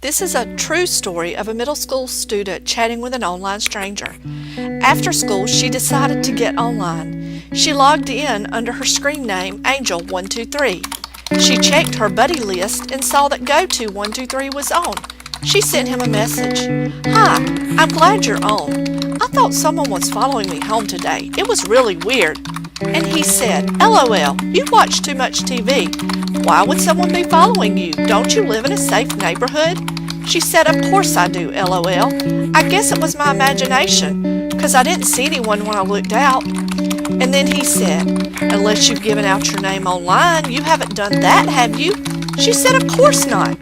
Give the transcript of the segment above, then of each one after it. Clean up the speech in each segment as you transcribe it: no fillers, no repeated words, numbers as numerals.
This is a true story of a middle school student chatting with an online stranger. After school, she decided to get online. She logged in under her screen name, Angel123. She checked her buddy list and saw that GoTo123 was on. She sent him a message. "Hi, I'm glad you're on. I thought someone was following me home today. It was really weird." And he said, "LOL, you watch too much TV. Why would someone be following you? Don't you live in a safe neighborhood?" She said, "Of course I do, LOL. I guess it was my imagination, 'cause I didn't see anyone when I looked out." And then he said, "Unless you've given out your name online, you haven't done that, have you?" She said, "Of course not."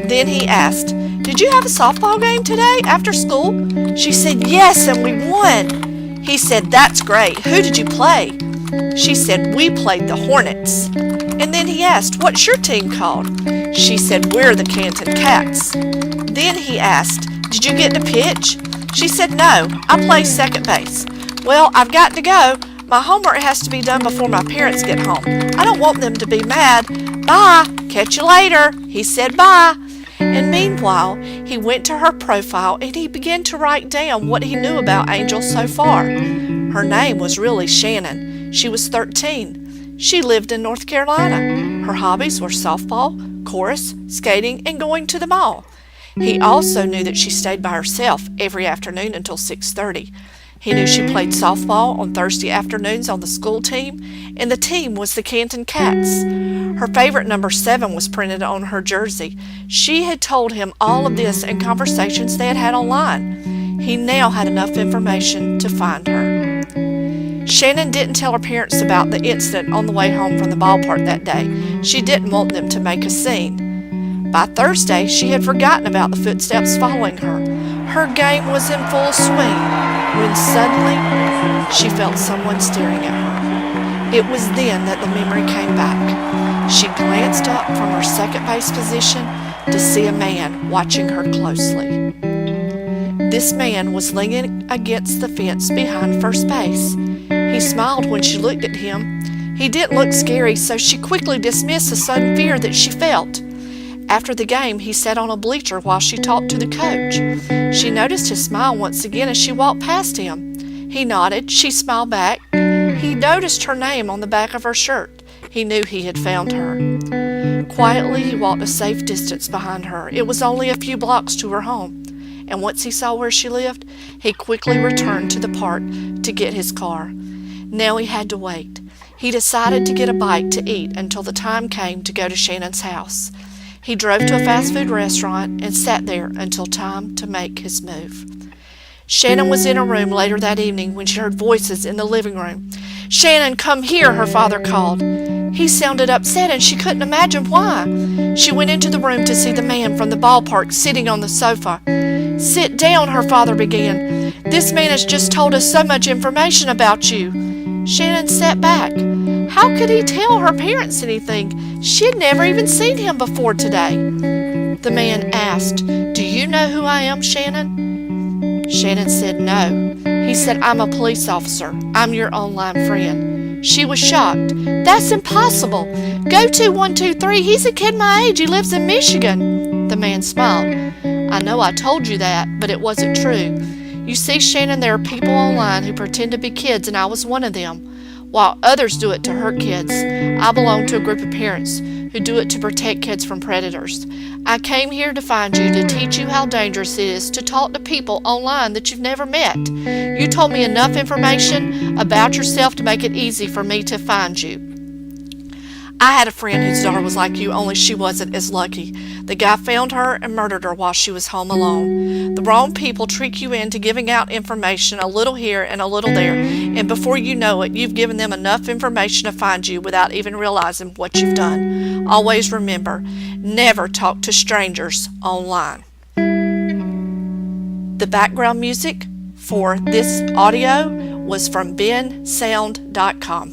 Then he asked, "Did you have a softball game today after school?" She said, "Yes, and we won." He said, "That's great. Who did you play?" She said, "We played the Hornets." And then he asked, "What's your team called?" She said, "We're the Canton Cats." Then he asked, "Did you get to pitch?" She said, "No, I play second base." "Well, I've got to go. My homework has to be done before my parents get home. I don't want them to be mad. Bye. Catch you later." He said bye. And meanwhile, he went to her profile and he began to write down what he knew about Angel so far. Her name was really Shannon. She was 13. She lived in North Carolina. Her hobbies were softball, chorus, skating, and going to the mall. He also knew that she stayed by herself every afternoon until 6:30. He knew she played softball on Thursday afternoons on the school team, and the team was the Canton Cats. Her favorite number 7 was printed on her jersey. She had told him all of this in conversations they had had online. He now had enough information to find her. Shannon didn't tell her parents about the incident on the way home from the ballpark that day. She didn't want them to make a scene. By Thursday, she had forgotten about the footsteps following her. Her game was in full swing when suddenly she felt someone staring at her. It was then that the memory came back. She glanced up from her second base position to see a man watching her closely. This man was leaning against the fence behind first base. He smiled when she looked at him. He didn't look scary, so she quickly dismissed the sudden fear that she felt. After the game, he sat on a bleacher while she talked to the coach. She noticed his smile once again as she walked past him. He nodded. She smiled back. He noticed her name on the back of her shirt. He knew he had found her. Quietly, he walked a safe distance behind her. It was only a few blocks to her home. And once he saw where she lived, he quickly returned to the park to get his car. Now he had to wait. He decided to get a bite to eat until the time came to go to Shannon's house. He drove to a fast food restaurant and sat there until time to make his move. Shannon was in her room later that evening when she heard voices in the living room. "Shannon, come here," her father called. He sounded upset and she couldn't imagine why. She went into the room to see the man from the ballpark sitting on the sofa. "Sit down," her father began. "This man has just told us so much information about you." Shannon sat back. How could he tell her parents anything? She had never even seen him before today. The man asked, "Do you know who I am, Shannon?" Shannon said no. He said, "I'm a police officer. I'm your online friend." She was shocked. "That's impossible. GoTo123, he's a kid my age. He lives in Michigan." The man smiled. "I know I told you that, but it wasn't true. You see, Shannon, there are people online who pretend to be kids, and I was one of them. While others do it to hurt kids, I belong to a group of parents who do it to protect kids from predators. I came here to find you, to teach you how dangerous it is to talk to people online that you've never met. You told me enough information about yourself to make it easy for me to find you. I had a friend whose daughter was like you, only she wasn't as lucky. The guy found her and murdered her while she was home alone. The wrong people trick you into giving out information a little here and a little there, and before you know it, you've given them enough information to find you without even realizing what you've done. Always remember, never talk to strangers online." The background music for this audio was from bensound.com.